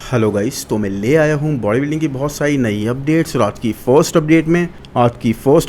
Hello guys, तो मैं ले आया हूँ बॉडी बिल्डिंग की बहुत सारी नई अपडेट्स। और आज की फर्स्ट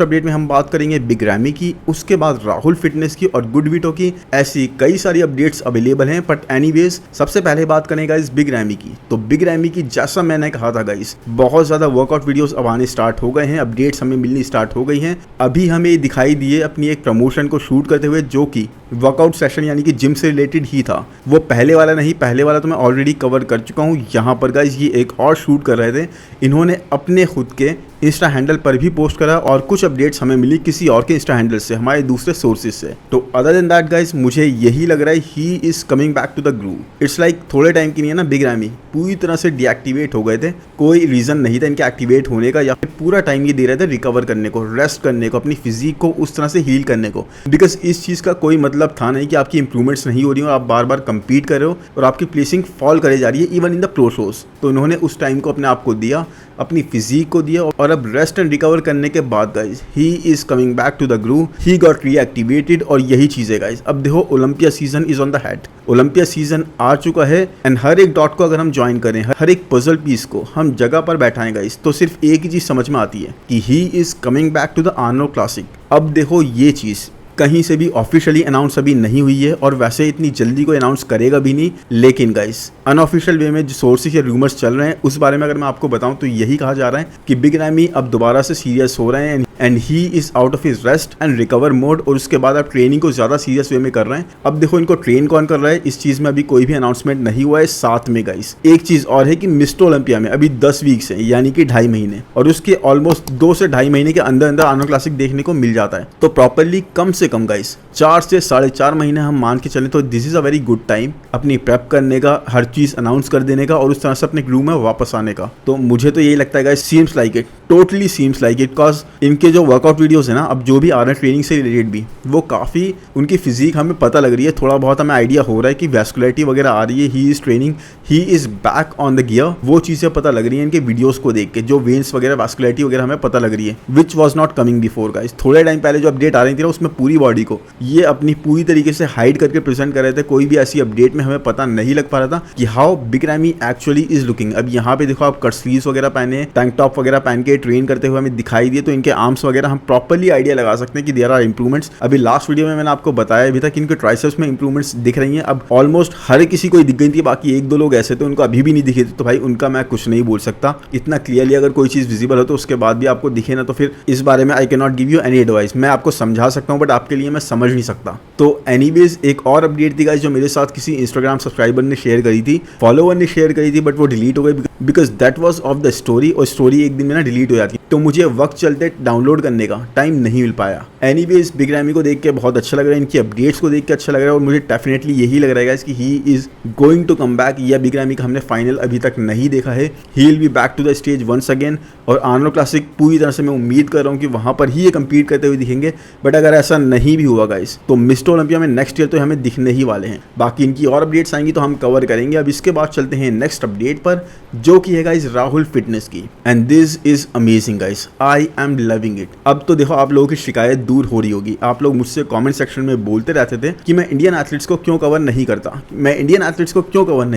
अपडेट में हम बात करेंगे बिग रैमी की, उसके बाद राहुल फिटनेस की और गुड वीटो की। ऐसी कई सारी अपडेट्स अवेलेबल हैं, बट एनीवेज सबसे पहले बात करें गाइस बिग रैमी की। तो बिग रैमी की जैसा मैंने कहा था गाइस, बहुत ज़्यादा वर्कआउट वीडियोस अब आने स्टार्ट हो गए हैं, अपडेट्स हमें मिलनी स्टार्ट हो गई हैं। अभी हमें दिखाई दिए अपनी एक प्रमोशन को शूट करते हुए, जो कि वर्कआउट सेशन यानी कि जिम से रिलेटेड ही था। वो पहले वाला नहीं, पहले वाला तो मैं ऑलरेडी कवर कर चुका हूँ। यहाँ पर गाइस ये एक और शूट कर रहे थे, इन्होंने अपने खुद के इंस्टा हैंडल पर भी पोस्ट करा और कुछ अपडेट्स हमें मिली किसी और के इंस्टा हैंडल से, हमारे दूसरे सोर्सेज से। तो अदर देन दैट गाइस, मुझे यही लग रहा है he is coming back to the groove. It's like थोड़े टाइम की नहीं है ना, बिग रैमी पूरी तरह से डीएक्टिवेट हो गए थे। कोई रीज़न नहीं था इनके एक्टिवेट होने का, या फिर पूरा टाइम ये दे रहे थे रिकवर करने को, रेस्ट करने को, अपनी फिजिक को उस तरह से हील करने को। बिकॉज इस चीज़ का कोई मतलब था नहीं कि आपकी इंप्रूवमेंट्स नहीं हो रही हो, आप बार बार कंपीट कर रहे हो और आपकी प्लेसिंग फॉल करे जा रही है even in the pro shows. तो इन्होंने उस टाइम को अपने आप को दिया, अपनी फिजिक को दिया, और अब रेस्ट एंड रिकवर करने के बाद guys he is coming back to the groove, he got reactivated. और यही चीज़ है गाइज। अब देखो, Olympia season is on the head, Olympia season आ चुका है एंड हर एक डॉट को अगर हम ज्वाइन करें, हर एक पजल पीस को हम जगह पर बैठाएं गाइज, तो सिर्फ एक ही चीज़ समझ में आती है कि he is coming back to the Arnold Classic. अब देखो, ये चीज़ कहीं से भी ऑफिशियली अनाउंस अभी नहीं हुई है और वैसे इतनी जल्दी कोई अनाउंस करेगा भी नहीं, लेकिन गाइस अनऑफिशियल वे में जो सोर्सेज या रूमर्स चल रहे हैं उस बारे में अगर मैं आपको बताऊं तो यही कहा जा रहा है कि बिग रैमी अब दोबारा से सीरियस हो रहे हैं and he is out of his rest and recover mode. और उसके बाद आप ट्रेनिंग को ज़्यादा सीरियस वे में कर रहे हैं। अब देखो, इनको ट्रेन कौन कर रहा है, इस चीज़ में अभी कोई भी अनाउंसमेंट नहीं हुआ है। साथ में गाइस एक चीज़ और है कि मिस्टर ओलंपिया में अभी 10 वीक्स है, यानी कि 2.5 महीने, और उसके ऑलमोस्ट 2 से 2.5 महीने के अंदर अंदर आर्नोल्ड क्लासिक देखने को मिल जाता है। तो प्रॉपरली कम से कम गाइस 4 से 4.5 महीने हम मान के चलें तो this is a very good time अपनी प्रेप करने का, हर चीज़ अनाउंस कर देने का और उस तरह से अपने ग्रूव में वापस आने का। तो मुझे तो यही लगता है guys, seems like it, totally seems like it, because इनके जो वर्कआउट वीडियोस है ना, अब जो भी आ रहे हैं ट्रेनिंग से रिलेटेड भी, वो काफ़ी उनकी फिजिक हमें पता लग रही है। थोड़ा बहुत हमें आइडिया हो रहा है कि वैस्कुलरिटी वगैरह आ रही है, he is training, he is back on the gear. वो चीज़ें पता लग रही है इनके वीडियोस को देख के, जो वेन्स वगैरह वैस्कुलरिटी वगैरह हमें पता लग रही है, which was not coming before guys. थोड़े टाइम पहले जो अपडेट आ रही थी ना, उसमें पूरी बॉडी को ये अपनी पूरी तरीके से हाइड करके प्रेजेंट कर रहे थे। कोई भी ऐसी अपडेट में हमें पता नहीं लग पा रहा था कि how big ramie actually is looking. अब यहाँ पे देखो, आप कट स्लीव्स वगैरह पहने, टैंक टॉप वगैरह पहन के ट्रेन करते हुए हमें दिखाई दिए, तो इनके आर्म्स वगैरह हम प्रॉपर्ली आइडिया लगा सकते हैं कि देयर आर इंप्रूवमेंट्स। अभी लास्ट वीडियो में मैंने आपको बताया भी था कि इनके ट्राइसेप्स में इंप्रूवमेंट्स दिख रही हैं। अब ऑलमोस्ट हर किसी को दिख गई थी, बाकी 1-2 लोग ऐसे थे उनको अभी भी नहीं दिखे थे। तो भाई उनका मैं कुछ नहीं बोल सकता। इतना क्लियरली अगर कोई चीज़ विजिबल हो तो उसके बाद भी आपको दिखे ना, तो फिर इस बारे में I can not give you any advice. मैं आपको समझा सकता हूँ बट आपके लिए मैं समझ नहीं सकता। तो एनीवेज एक और अपडेट थी गाइस, जो मेरे साथ किसी इंस्टाग्राम सब्सक्राइबर ने शेयर करी थी, फॉलोवर ने शेयर करी थी, बट वो डिलीट हो गई because that was of the story, और स्टोरी एक दिन में ना डिलीट हो जाती है, तो मुझे वक्त चलते डाउनलोड करने का टाइम नहीं मिल पाया। एनीवेज बिग रैमी को देख के बहुत अच्छा लग रहा है, इनकी अपडेट्स को देख के अच्छा लग रहा है, और मुझे डेफिनेटली यही लग रहा है कि he is going to come back. या बिग रैमी का हमने फाइनल अभी तक नहीं देखा है, he will be back to the stage once again. और आर्नोल्ड क्लासिक पूरी तरह से मैं उम्मीद कर रहा हूँ कि वहाँ पर ही ये कम्पीट करते हुए दिखेंगे। बट अगर ऐसा नहीं भी हुआ गाइस, तो मिस्टर ओलंपिया में नेक्स्ट ईयर तो हमें दिखने ही वाले हैं। बाकी इनकी और अपडेट्स आएंगी तो हम कवर करेंगे। अब इसके बाद चलते हैं नेक्स्ट अपडेट पर, जो कि है गाइस राहुल फिटनेस की, and this is amazing guys, I am loving it. अब तो देखो, आप लोगों की शिकायत दूर हो रही होगी। आप लोग मुझसे कमेंट सेक्शन में बोलते रहते थे कि मैं इंडियन एथलीट्स को क्यों कवर नहीं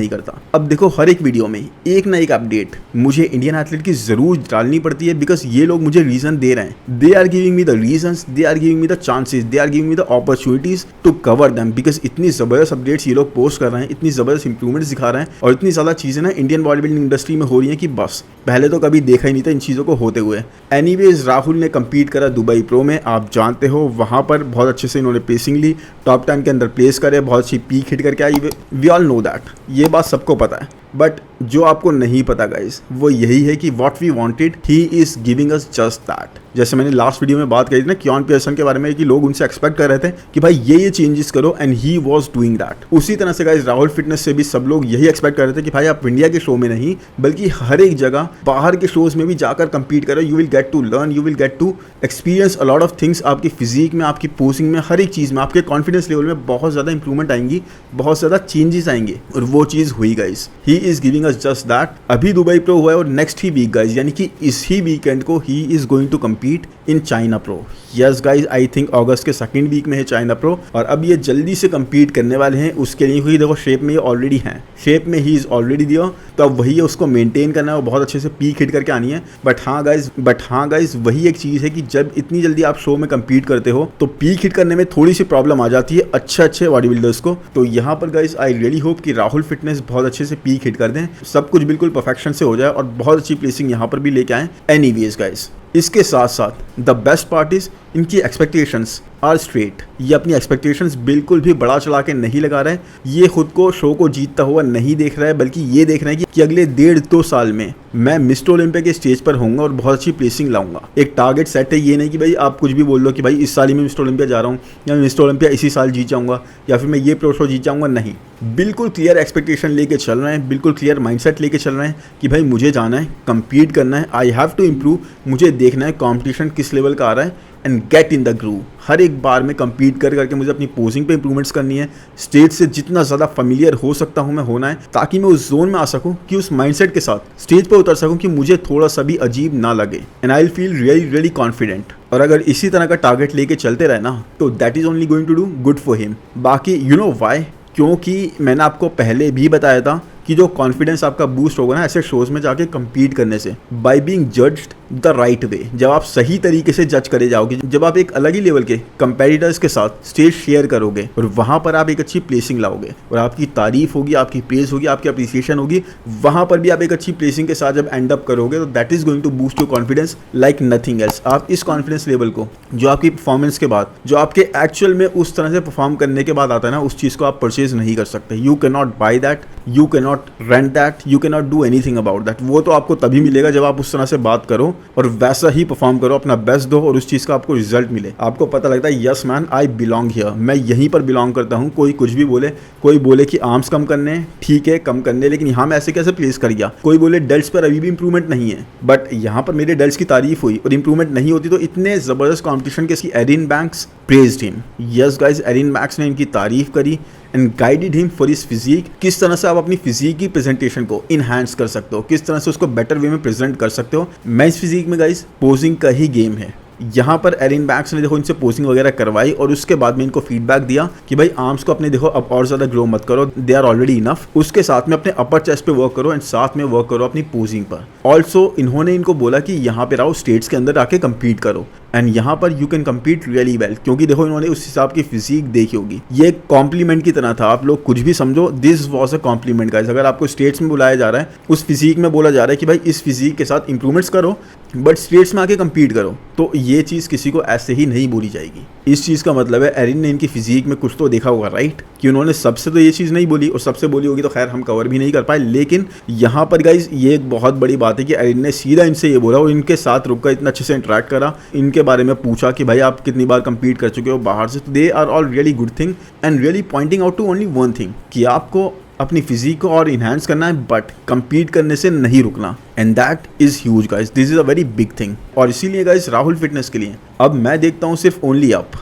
करता, अब देखो, हर एक वीडियो में एक ना एक अपडेट मुझे इंडियन एथलीट की जरूर डालनी पड़ती है, बिकॉज ये लोग मुझे रीजन दे रहे हैं। They are giving me the reasons, they are giving me the chances, they are giving me the opportunities to cover them. Because इतनी जबरदस्त अपडेट्स ये लोग पोस्ट कर रहे हैं, इतनी जबरदस्त इंप्रूवमेंट्स दिखा रहे हैं, और इतनी ज़्यादा चीज़ें ना इंडियन बॉडी बिल्डिंग इंडस्ट्री में हो रही हैं कि बस पहले तो कभी देखा ही नहीं था इन चीज़ों को होते हुए। एनीवेज राहुल ने कम्पीट करा दुबई प्रो में, आप जानते हो, वहाँ पर बहुत अच्छे से इन्होंने प्लेसिंग ली, टॉप 10 के अंदर प्लेस करे, बहुत अच्छी पीक हिट करके आई। वी ऑल नो दैट, ये बात सबको पता है। बट जो आपको नहीं पता गाइस, वो यही है कि what we wanted, he is giving us just that. जैसे मैंने लास्ट वीडियो में बात करी थी ना क्योन पियर्सन के बारे में, कि लोग उनसे एक्सपेक्ट कर रहे थे कि भाई ये चेंजेस करो, and he was doing that. उसी तरह से गाइस राहुल फिटनेस से भी सब लोग यही एक्सपेक्ट कर रहे थे कि भाई आप इंडिया के शो में नहीं बल्कि हर एक जगह बाहर के शोज में भी जाकर कंपीट करो। You will get to learn, you will get to experience a lot of things. आपकी फिजिक में, आपकी पोजिंग में, हर एक चीज़ में, आपके कॉन्फिडेंस लेवल में बहुत ज़्यादा इंप्रूवमेंट आएंगी, बहुत ज़्यादा चेंजेस आएंगे, और वो चीज़ हुई guys. He is giving us just that. अभी दुबई प्रो हुआ है और नेक्स्ट ही वीक गाइज यानी कि इसी वीकेंड को ही is going to compete in China Pro. Yes guys, I think अगस्त के सेकंड वीक में है चाइना प्रो और अब ये जल्दी से कम्पीट करने वाले हैं उसके लिए, क्योंकि देखो शेप में ये ऑलरेडी हैं, शेप में ही इज ऑलरेडी दिया, तो अब वही है उसको मेंटेन करना है और बहुत अच्छे से पीक हिट करके आनी है। बट हाँ गाइज वही एक चीज़ है कि जब इतनी जल्दी आप शो में कम्पीट करते हो तो पीक हिट करने में थोड़ी सी प्रॉब्लम आ जाती है अच्छे बॉडी बिल्डर्स को। तो यहाँ पर गाइज आई रियली होप कि राहुल फिटनेस बहुत अच्छे से पीक हिट कर दें, सब कुछ बिल्कुल परफेक्शन से हो जाए और बहुत अच्छी प्लेसिंग यहाँ पर भी लेके आए। एनीवेज गाइज, इसके साथ साथ द बेस्ट पार्ट इज इनकी एक्सपेक्टेशंस आर स्ट्रेट। ये अपनी एक्सपेक्टेशंस बिल्कुल भी बड़ा चला के नहीं लगा रहे हैं, ये खुद को शो को जीतता हुआ नहीं देख रहा है, बल्कि ये देख रहे हैं कि अगले 1.5-2 साल में मैं मिस्टर ओलंपिया के स्टेज पर होऊंगा और बहुत अच्छी प्लेसिंग लाऊंगा। एक टारगेट सेट है, ये नहीं कि भाई आप कुछ भी बोल लो कि भाई इस साल ही मैं मिस्टर ओलंपिया जा रहा हूँ या मैं मिस्टर ओलंपिया इसी साल जीत जाऊँगा या फिर मैं ये प्रो शो जीत जाऊँगा। नहीं, बिल्कुल क्लियर एक्सपेक्टेशन लेके चल रहे हैं, बिल्कुल क्लियर माइंडसेट लेके चल रहे हैं कि भाई मुझे जाना है, कम्पीट करना है, आई हैव टू इम्प्रूव, मुझे देखना है कॉम्पिटिशन किस लेवल का आ रहा है and get in the groove. हर एक बार में कम्पीट करके मुझे अपनी पोजिंग पे इंप्रूवमेंट्स करनी है, स्टेज से जितना ज़्यादा familiar हो सकता हूँ मैं होना है, ताकि मैं उस जोन में आ सकूँ कि उस माइंडसेट के साथ स्टेज पे उतर सकूँ कि मुझे थोड़ा सा भी अजीब ना लगे and I will feel really confident. और अगर इसी तरह का टारगेट लेके चलते रहे ना तो that is only going to do good for him. बाकी यू नो वाई, क्योंकि मैंने आपको पहले भी बताया था कि जो कॉन्फिडेंस आपका बूस्ट होगा ना ऐसे शोज में जाके कम्पीट करने से, by being judged the right way, जब आप सही तरीके से जज करे जाओगे, जब आप एक अलग ही लेवल के कंपेटिटर्स के साथ स्टेज शेयर करोगे और वहां पर आप एक अच्छी प्लेसिंग लाओगे और आपकी तारीफ होगी, आपकी प्रेज होगी, आपकी अप्रिसिएशन होगी, वहां पर भी आप एक अच्छी प्लेसिंग के साथ जब एंड अप करोगे तो that is going to boost your confidence like nothing else. आप इस कॉन्फिडेंस लेवल को जो आपकी परफॉर्मेंस के बाद, जो आपके एक्चुअल में उस तरह से परफॉर्म करने के बाद आता है ना, उस चीज़ को आप परचेज नहीं कर सकते। You can not by that, you can not rent that, you can not do anything about that. वो तो आपको तभी मिलेगा जब आप उस तरह से बात करो और वैसा ही परफॉर्म करो, अपना बेस्ट दो और उस चीज़ का आपको रिजल्ट मिले। आपको पता लगता है yes man I belong here, मैं यहीं पर बिलोंग करता हूँ। कोई कुछ भी बोले, कोई बोले कि आर्म्स कम करने, ठीक है कम करने, लेकिन यहाँ मैं ऐसे कैसे प्लेस कर गया। कोई बोले डेल्ट्स पर अभी भी इंप्रूवमेंट नहीं है, बट यहाँ पर मेरे डेल्ट्स की तारीफ हुई और इंप्रूवमेंट नहीं होती तो इतने ज़बरदस्त कॉम्पिटिशन के Erin Banks praised him. Yes guys, Erin Banks ने इनकी तारीफ करी and guided him for his physique. किस तरह से आप अपनी फिजिक की प्रेजेंटेशन को इनहांस कर सकते हो, किस तरह से उसको बेटर वे में प्रेजेंट कर सकते हो। मेंस फिजिक में गाइस पोजिंग का ही गेम है। यहाँ पर एरिन बैंक्स ने देखो इनसे पोजिंग वगैरह करवाई और उसके बाद में इनको फीडबैक दिया कि भाई आर्म्स को अपने देखो अब और ज़्यादा ग्रो मत करो, दे आर ऑलरेडी इनफ। उसके साथ में अपने अपर चेस्ट पे वर्क करो एंड साथ में वर्क करो अपनी पोजिंग पर। ऑल्सो इन्होंने इनको बोला कि यहाँ पे रहो, स्टेट्स के अंदर आके कम्पीट करो एंड यहाँ पर you can compete really well, क्योंकि देखो इन्होंने उस हिसाब की फिजिक देखी होगी। ये एक कॉम्प्लीमेंट की तरह था, आप लोग कुछ भी समझो, this was a compliment guys. अगर आपको स्टेट्स में बुलाया जा रहा है, उस फिजिक में बोला जा रहा है कि भाई इस फिजिक के साथ इंप्रूवमेंट्स करो बट स्टेट्स में आके कम्पीट करो, तो ये चीज़ किसी को ऐसे ही नहीं बोली जाएगी। इस चीज़ का मतलब है एरिन ने इनकी फिजिक में कुछ तो देखा होगा, राइट, कि उन्होंने सबसे तो ये चीज़ नहीं बोली और सबसे बोली होगी तो खैर हम कवर भी नहीं कर पाए। लेकिन यहाँ पर गाइज ये एक बहुत बड़ी बात है कि एरिन ने सीधा इनसे ये बोला और इनके साथ रुककर इतना अच्छे से इंटरेक्ट करा, इनके बारे में पूछा कि भाई आप कितनी बार कंपीट कर चुके हो बाहर से। They are all really good thing and really pointing out to only one thing कि आपको अपनी फिजिक को और इन्हांस करना है बट कंपीट करने से नहीं रुकना and that is huge guys, this is a very big thing. और इसीलिए गाइस राहुल फिटनेस के लिए अब मैं देखता हूँ सिर्फ only up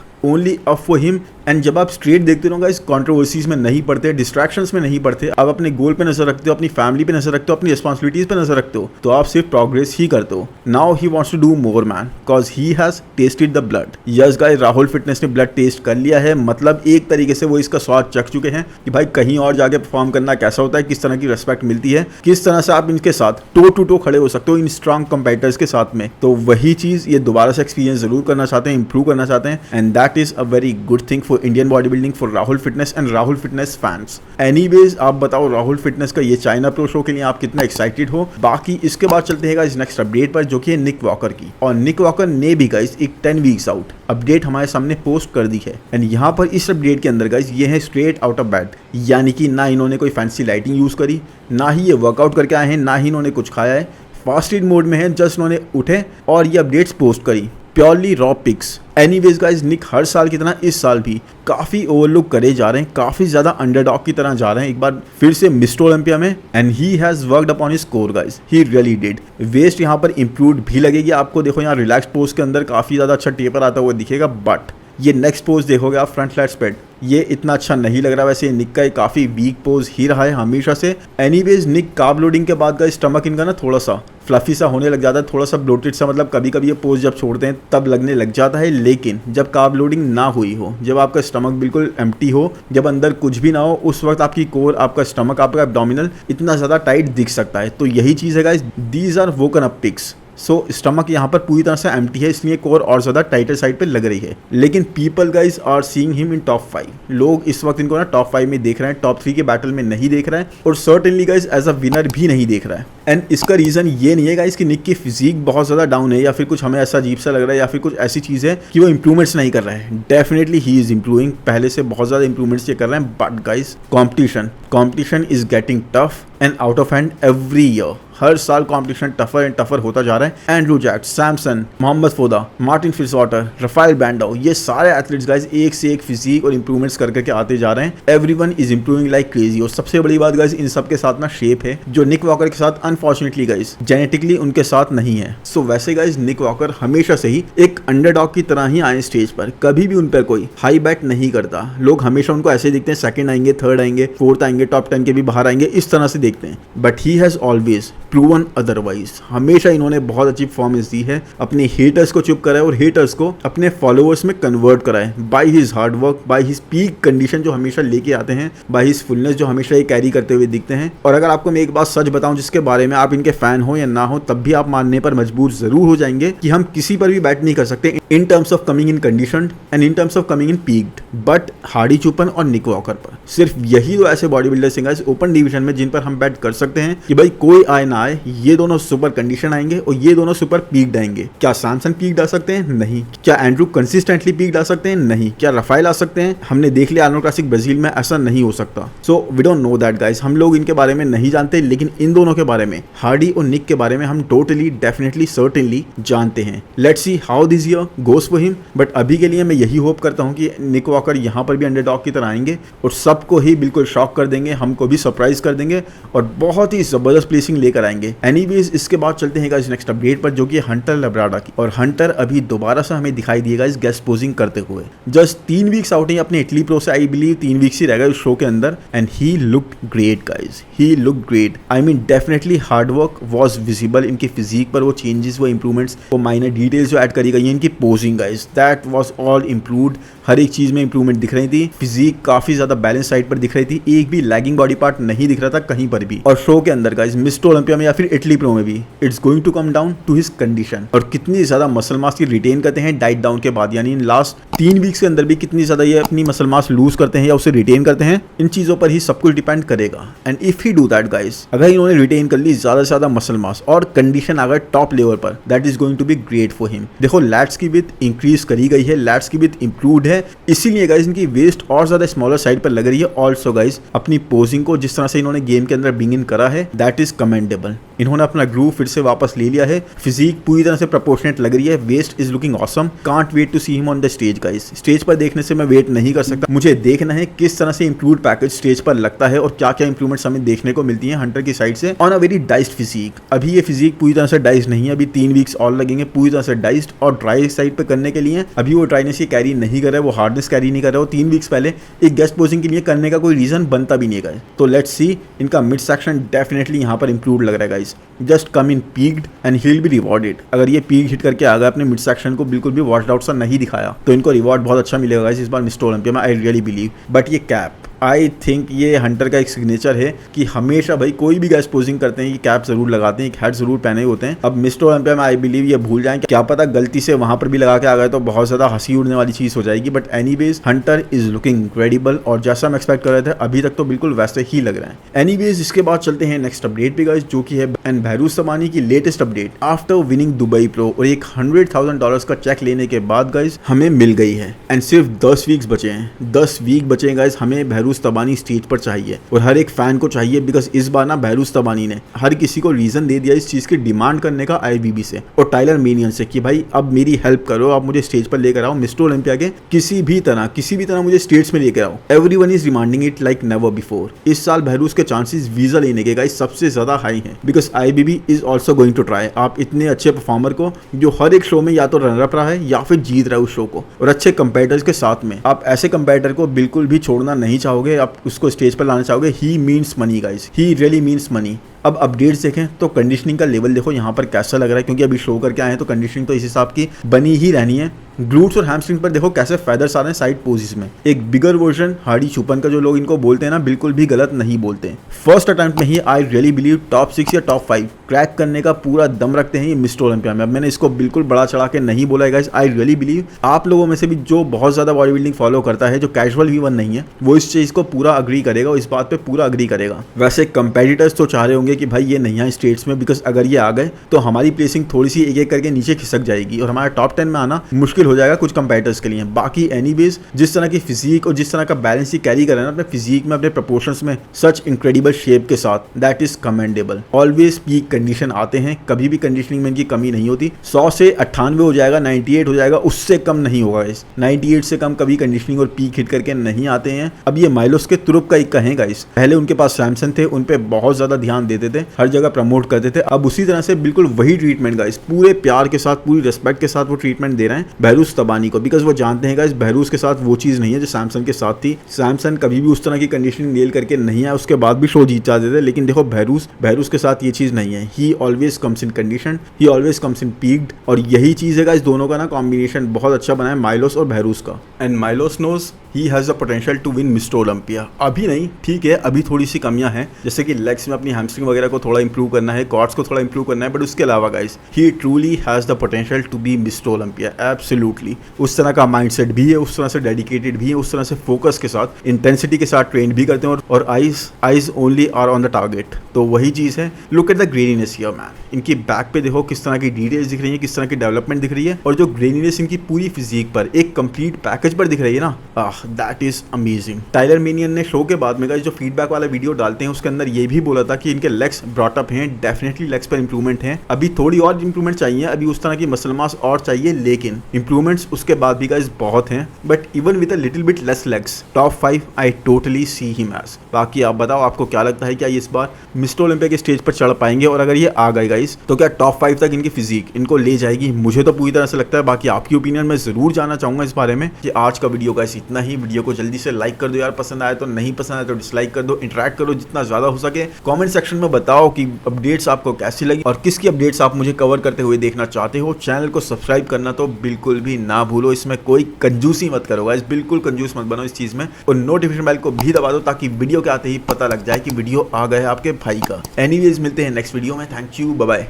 for him. And जब आप स्ट्रेट देखते हो गाइस, कंट्रोवर्सीज में नहीं पड़ते, डिस्ट्रैक्शंस में नहीं पड़ते, आप अपने गोल पे नजर रखते हो, अपनी फैमिली पे नजर रखते हो, अपनी रिस्पॉन्सिबिलिटीज पे नजर रखते हो, तो आप सिर्फ प्रोग्रेस ही करते हो। Now he wants to do more man because he has tested the blood. Yes guys, Rahul fitness ने ब्लड टेस्ट कर लिया है, मतलब एक तरीके से वो इसका स्वाद चख चुके हैं कि भाई कहीं और जाके परफॉर्म करना कैसा होता है, किस तरह की रिस्पेक्ट मिलती है, किस तरह से आप इनके साथ टो टू टो खड़े हो सकते हो इन स्ट्रॉन्ग कंपेटिटर्स के साथ में। तो वही चीज ये दोबारा से एक्सपीरियंस जरूर करना चाहते हैं, इंप्रूव करना चाहते हैं and that is a very good thing for Indian body building, for Rahul fitness and Rahul fitness fans. Anyways आप बताओ राहुल फिटनेस का ये चाइना प्रो शो के लिए आप कितना एक्साइटेड हो। बाकी इसके बाद चलते हैं गाइस नेक्स्ट अपडेट पर, जो कि है निक वॉकर की। और निक वॉकर ने भी गाइस एक 10 वीक्स आउट अपडेट हमारे सामने पोस्ट कर दी है एंड यहाँ पर इस अपडेट के अंदर गाइस ये है स्ट्रेट आउट ऑफ बेड, यानी कि ना इन्होंने कोई फैंसी लाइटिंग यूज करी, ना ही ये वर्कआउट करके आए हैं, ना ही इन्होंने कुछ खाया है, फास्टेड मोड में है, जस्ट उन्होंने उठे और ये अपडेट्स पोस्ट करी, purely raw pics. Anyways guys, Nick हर साल की तरह इस साल भी काफी ओवरलुक करे जा रहे हैं, काफी ज्यादा अंडरडॉग की तरह जा रहे हैं, एक बार फिर से मिस्टर ओलंपिया में and he has worked upon his core guys, he really did. Waist यहाँ पर इंप्रूव्ड भी लगेगी आपको, देखो यहाँ रिलैक्स पोज के अंदर काफी ज्यादा अच्छा टेपर आता हुआ दिखेगा, बट ये नेक्स्ट पोज देखोगे आप फ्रंट फ्लैट स्प्रेड, ये इतना अच्छा नहीं लग रहा। वैसे निक का काफ़ी वीक पोज ही रहा है हमेशा से। एनीवेज निक कार्ब लोडिंग के बाद का स्टमक इनका ना थोड़ा सा फ्लफी सा होने लग जाता है, थोड़ा सा ब्लोटेड सा, मतलब कभी कभी ये पोज जब छोड़ते हैं तब लगने लग जाता है। लेकिन जब कार्ब लोडिंग ना हुई हो, जब आपका स्टमक बिल्कुल एम्प्टी हो, जब अंदर कुछ भी ना हो, उस वक्त आपकी कोर, आपका स्टमक, आपका एब्डोमिनल इतना ज़्यादा टाइट दिख सकता है। तो यही चीज़ है guys, these are woken up pics. So stomach यहाँ पर पूरी तरह से एम्प्टी है, इसलिए कोर और ज़्यादा टाइटर साइड पे लग रही है। लेकिन people guys are seeing him in top 5। लोग इस वक्त इनको ना टॉप 5 में देख रहे हैं, टॉप 3 के बैटल में नहीं देख रहे हैं, और certainly guys as a winner भी नहीं देख रहा है। एंड इसका रीज़न ये नहीं है गाइज कि निक की फिजिक बहुत ज़्यादा डाउन है, या फिर कुछ हमें ऐसा अजीब सा लग रहा है, या फिर कुछ ऐसी चीज़ है कि वो इंप्रूवमेंट्स नहीं कर रहा है। डेफिनेटली ही इज़ इंप्रूविंग, पहले से बहुत ज़्यादा इंप्रूवमेंट्स ये कर रहे हैं। But guys competition is getting tough and out of hand every year. हर साल कंपटीशन टफर एंड टफर होता जा रहा है। Andrew Jacked, Samson, Mohamed Foda, Martin Fitzwater, Rafael Brandao, ये सारे एथलीट्स गाइज एक से एक फिजिक और इंप्रूवमेंट्स करके आते जा रहे हैं। Everyone is improving like crazy. और सबसे बड़ी बात गाइज, इन सब के साथ ना शेप है, जो निक वॉकर के साथ अनफॉर्चुनेटली गाइज जेनेटिकली उनके साथ नहीं है। सो वैसे गाइज निक वॉकर हमेशा से ही एक अंडरडॉग की तरह ही आए स्टेज पर, कभी भी उन पर कोई हाई बैट नहीं करता। लोग हमेशा उनको ऐसे देखते हैं, सेकंड आएंगे, थर्ड आएंगे, फोर्थ आएंगे, टॉप 10 के भी बाहर आएंगे, इस तरह से देखते हैं। But he has always proven otherwise. हमेशा इन्होंने बहुत अच्छी परफॉर्मेंस दी है, अपने हेटर्स को चुप कराए और हेटर्स को अपने फॉलोअर्स में कन्वर्ट कराए by his hard work, by his peak condition जो हमेशा लेके आते हैं, बाय हिज फुलनेस जो हमेशा ये कैरी करते हुए दिखते हैं। और अगर आपको मैं एक बात सच बताऊं, जिसके बारे में आप इनके फैन हो या ना हो, तब भी आप मानने पर मजबूर जरूर हो जाएंगे कि हम किसी पर भी बैट नहीं कर सकते in terms of coming in condition and in terms of coming in peaked, but Hadi Choopan और निक वॉकर पर सिर्फ यही दो ऐसे बॉडी बिल्डर्स हैं ओपन डिवीजन में जिन पर हम बैट कर सकते हैं कि भाई कोई आए ना आए, ये दोनों सुपर कंडीशन आएंगे और ये दोनों सुपर पीक आएंगे। क्या सैमसन पीक आ सकते हैं? नहीं। क्या एंड्रू कंसिस्टेंटली पीक आ सकते हैं? नहीं। क्या राफेल आ सकते हैं? हमने देख लिया आर्नोल्ड क्लासिक ब्राजील में, ऐसा नहीं हो सकता। So we don't know that guys, हम लोग इनके बारे में नहीं जानते, लेकिन इन दोनों के बारे में, हार्डी और निक के बारे में हम टोटली डेफिनेटली सर्टेनली जानते हैं। Let's see how this year goes for him. But अभी के लिए मैं यही होप करता हूँ कि निक वॉकर यहाँ पर भी अंडरडॉग की तरह आएंगे और सबको ही बिल्कुल शॉक कर देंगे, हमको भी सरप्राइज कर देंगे और बहुत ही जबरदस्त प्लेसिंग लेकर आएंगे। एनीवेज इसके बाद चलते हैं गाइस नेक्स्ट अपडेट पर, जो कि हंटर लब्राडा की। और हंटर अभी दोबारा से हमें दिखाई दिएगा इस गेस्ट पोजिंग करते हुए। जस्ट 3 वीक्स आउट ही अपने इटली प्रो से, आई बिलीव 3 वीक्स ही रह गए उस शो के अंदर, and he looked great guys, he looked great. I mean definitely hard work was visible इनकी फिजिक पर, वो चेंजेस, वो इंप्रूवमेंट्स, वो माइनर डिटेल्स जो ऐड करी गई है इनकी posing guys, that was all improved. हर एक चीज में इंप्रूवमेंट दिख रही थी, फिजिक काफी ज्यादा बैलेंस साइड पर दिख रही थी, एक भी लैगिंग बॉडी पार्ट नहीं दिख रहा था कहीं पर भी। और शो के अंदर गाइस मिस्टर ओलंपिया में या फिर इटली प्रो में भी it's going to come down to his condition. और कितनी ज्यादा मसल मास की रिटेन करते हैं डाइट डाउन के बाद, यानी इन लास्ट 3 वीक्स के अंदर भी कितनी ज्यादा ये अपनी मसल मास लूज करते हैं या उसे रिटेन करते हैं, इन चीजों पर ही सब कुछ डिपेंड करेगा। And if he do that guys, अगर इन्होंने रिटेन कर ली ज्यादा से ज्यादा मसल मास और कंडीशन अगर टॉप लेवल पर, that is going to be great for him. देखो लैट्स की विड्थ इंक्रीज करी गई है, लैट्स की विड्थ इंप्रूव्ड है, इसीलिए गाइस इनकी वेस्ट और ज्यादा स्मॉलर साइड पर लग रही है। ऑल्सो गाइस अपनी पोजिंग को जिस तरह से इन्होंने गेम के अंदर बिंग इन करा है, दैट इज कमेंडेबल। इन्होंने अपना ग्रूव फिर से वापस ले लिया है, फिजिक पूरी तरह से प्रोपोर्शनेट लग रही है, waist is looking awesome. Can't wait to see him on the stage guys. Stage पर देखने से मैं वेट नहीं कर सकता, मुझे देखना है किस तरह से इंप्रूव्ड पैकेज स्टेज पर लगता है और क्या क्या इंप्रूवमेंट्स हमें देखने को मिलती हैं हंटर की साइड से on a very diced physique. अभी ये फिजिक पूरी तरह से डाइस्ड नहीं है, अभी 3 वीक्स और लगेंगे पूरी तरह से डाइस्ड और ड्राई साइड पे करने के लिए। अभी वो ड्राइनेस ये कैरी नहीं कर रहा है, वो हार्डनेस कैरी नहीं कर रहा है, वो 3 वीक्स पहले एक गेस्ट पोजिंग के लिए करने का कोई रीजन बनता भी नहीं है। तो लेट्स सी, इनका मिड सेक्शन डेफिनेटली यहाँ पर इंप्रूव लग रहा है guys. Just come in peaked and he will be rewarded. अगर ये पीक हिट करके आ गया, अपने मिड सेक्शन को बिल्कुल भी वॉश्ड आउट सा नहीं दिखाया, तो इनको रिवॉर्ड बहुत अच्छा मिलेगा गाइस इस बार मिस्टर ओलंपिया में, आई रियली बिलीव। बट ये कैप, आई थिंक ये हंटर का एक सिग्नेचर है कि हमेशा भाई कोई भी गेस्ट पोजिंग करते हैं कि कैप जरूर लगाते हैं, एक हैट जरूर पहने होते हैं। अब मिस्टर ओलंपिया में आई बिलीव ये भूल जाएं, क्या पता गलती से वहां पर भी लगा के आ गए तो बहुत ज्यादा हंसी उड़ने वाली चीज हो जाएगी। But anyways Hunter is looking incredible, और जैसा हम एक्सपेक्ट कर रहे थे अभी तक तो बिल्कुल वैसे ही लग रहा है। एनीवेज इसके बाद चलते हैं नेक्स्ट अपडेट पे गाइस, जो कि है एंड बहरूज समानी की latest update after winning Dubai pro. और एक $100,000 का चेक लेने के बाद गाइस हमें मिल गई है, एंड सिर्फ 10 वीक्स बचे हैं, 10 वीक बचे हैं गाइस हमें बहरूज बहरूज तबानी स्टेज पर चाहिए और हर एक फैन को चाहिए, बिकॉज इस बार ना बहरूज तबानी ने हर किसी को रीजन दे दिया इस चीज की डिमांड करने का IBB से और टाइलर मेनियन से कि भाई अब मेरी हेल्प करो, आप मुझे स्टेज पर लेकर आओ, मिस्टर ओलंपिया के किसी भी तरह मुझे स्टेट्स में लेकर आओ। Everyone is demanding it like never before. इस साल बहरूज के चांसेस वीजा लेने के गाइस सबसे ज्यादा हाई हैं, because IBB is also going to try. आप इतने अच्छे परफॉर्मर को जो हर एक शो में या तो रनर अप रहा है या फिर जीत रहा है उस शो को, और अच्छे कंपेटिटर्स के साथ में आप ऐसे कंपेटिटर को बिल्कुल भी छोड़ना नहीं चाहोगे, आप उसको स्टेज पर लाना चाहोगे। He means money guys, he really means money. अब अपडेट्स देखें तो कंडीशनिंग का लेवल देखो यहाँ पर कैसा लग रहा है, क्योंकि अभी शो करके आए हैं तो कंडीशनिंग तो इस हिसाब की बनी ही रहनी है। ग्लूट्स और हैमस्ट्रिंग पर देखो कैसे फेदर्स आ रहे हैं साइड पोजिस में। एक बिगर वर्जन हार्डी चुपन का जो लोग इनको बोलते हैं ना, बिल्कुल भी गलत नहीं बोलते। फर्स्ट अटेम्प्ट में ही आई रियली बिलीव टॉप 6 या टॉप 5 क्रैक करने का पूरा दम रखते हैं ये मिस्टर ओलंपिया में। अब मैंने इसको बिल्कुल बड़ा चढ़ा के नहीं बोला है गाइस, आई रियली बिलीव। आप लोगों में से भी जो बहुत ज्यादा बॉडी बिल्डिंग फॉलो करता है, जो कैजुअल V1 नहीं है, वो इस चीज को पूरा अग्री करेगा और इस बात पे पूरा अग्री करेगा। वैसे कंपेटिटर्स तो चाह रहे होंगे कि भाई ये नहीं है स्टेट्स में, बिकॉज अगर ये आ गए तो हमारी प्लेसिंग थोड़ी सी एक एक करके नीचे खिसक जाएगी और हमारा टॉप 10 में आना मुश्किल हो जाएगा कुछ कंपेटिटर्स के लिए। बाकी एनीवेज जिस तरह की फिजिक और जिस तरह का बैलेंस ही कैरी कर रहे हैं अपने फिजिक में, अपने प्रोपोर्शंस में, सच इंक्रेडिबल शेप के साथ, that is commendable. Always peak condition आते हैं, कभी भी कंडीशनिंग में इनकी कमी नहीं होती। 100 से 98 हो जाएगा, 98 हो जाएगा, उससे कम नहीं होगा इस 98 से कम कभी कंडीशनिंग और पीक हिट करके नहीं आते हैं। अब ये माइलोस के तुरुप का एक कहें गाइस, पहले उनके पास सैमसन थे, उन पे बहुत ज्यादा ध्यान देते थे, हर जगह प्रमोट करते थे। अब उसी तरह से बिल्कुल वही ट्रीटमेंट गाइस, पूरे प्यार के साथ, पूरी रिस्पेक्ट के साथ वो ट्रीटमेंट दे रहे हैं बहरूज तबानी को, बिकॉज वो जानते हैं गाइस बहरूज के साथ वो चीज नहीं है जो सैमसन के साथ थी। सैमसन कभी भी उस तरह की कंडीशनिंग नेल करके नहीं आया, उसके बाद भी शो जीत जाते थे, लेकिन देखो बहरूज के साथ ये चीज नहीं है। ही always comes in condition, he always comes in peaked, और यही चीज है गाइस दोनों का ना कॉम्बिनेशन बहुत अच्छा बना है माइलोस और बहरूज का। And Milos knows he has the potential to win Mister Olympia. अभी नहीं, ठीक है, अभी थोड़ी सी कमियां हैं, जैसे कि लेग्स में अपनी हैमस्ट्रिंग वगैरह को थोड़ा इंप्रूव करना है, कॉर्ड्स को थोड़ा इंप्रूव करना है, बट उसके अलावा guys he truly has the potential to be mister Olympia, absolutely. उस तरह का माइंडसेट भी है, उस तरह से डेडिकेटेड भी है, उस तरह से फोकस के साथ, इंटेंसिटी के साथ ट्रेन भी करते हैं, और eyes only are on the target. तो वही चीज है। Look at the graininess here man, इनकी बैक पे देखो किस तरह की डिटेल्स दिख रही है, किस तरह की डेवलपमेंट दिख रही है, और जो ग्रेनीनेस इनकी पूरी फिजिक पर एक कंप्लीट पैकेज पर दिख रही है ना, दैट इज अमेजिंग। टाइलर मेनियन ने शो के बाद में जो फीडबैक वाला वीडियो डालते हैं उसके अंदर ये भी बोला था कि इनके लेग्स ब्रॉट अप हैं, डेफिनेटली लेग्स पर इंप्रूवमेंट है, अभी थोड़ी और इंप्रूवमेंट चाहिए, अभी उस तरह की मसल मास और चाहिए, लेकिन इंप्रूवमेंट्स उसके बाद भी गाइस बहुत हैं। But even with a little bit less legs, top 5 I totally see him as. बाकी आप बताओ आपको क्या लगता है, क्या ये इस बार मिस्टर ओलंपिया के स्टेज पर चढ़ पाएंगे, और अगर ये आ गए गाइस तो क्या टॉप 5 तक इनकी फिजिक इनको ले जाएगी? मुझे तो पूरी तरह से लगता है। बाकी आपकी ओपिनियन मैं जरूर जानना चाहूंगा इस बारे में। कि आज का वीडियो गाइस इतना ही। वीडियो को जल्दी से लाइक कर दो यार, पसंद आया तो, नहीं पसंद आया तो डिसलाइक कर दो, इंटरेक्ट करो जितना ज्यादा हो सके। कमेंट सेक्शन में बताओ कि अपडेट्स आपको कैसी लगी और किसकी अपडेट्स आप मुझे कवर करते हुए देखना चाहते हो। चैनल को सब्सक्राइब करना तो बिल्कुल भी ना भूलो, इसमें कोई कंजूसी मत करो गाइस, बिल्कुल कंजूस मत बनो इस चीज में, और नोटिफिकेशन बेल को भी दबा दो ताकि वीडियो के आते ही पता लग जाए कि वीडियो आ गया आपके भाई का। एनीवेज मिलते हैं नेक्स्ट वीडियो में। Thank you, bye bye.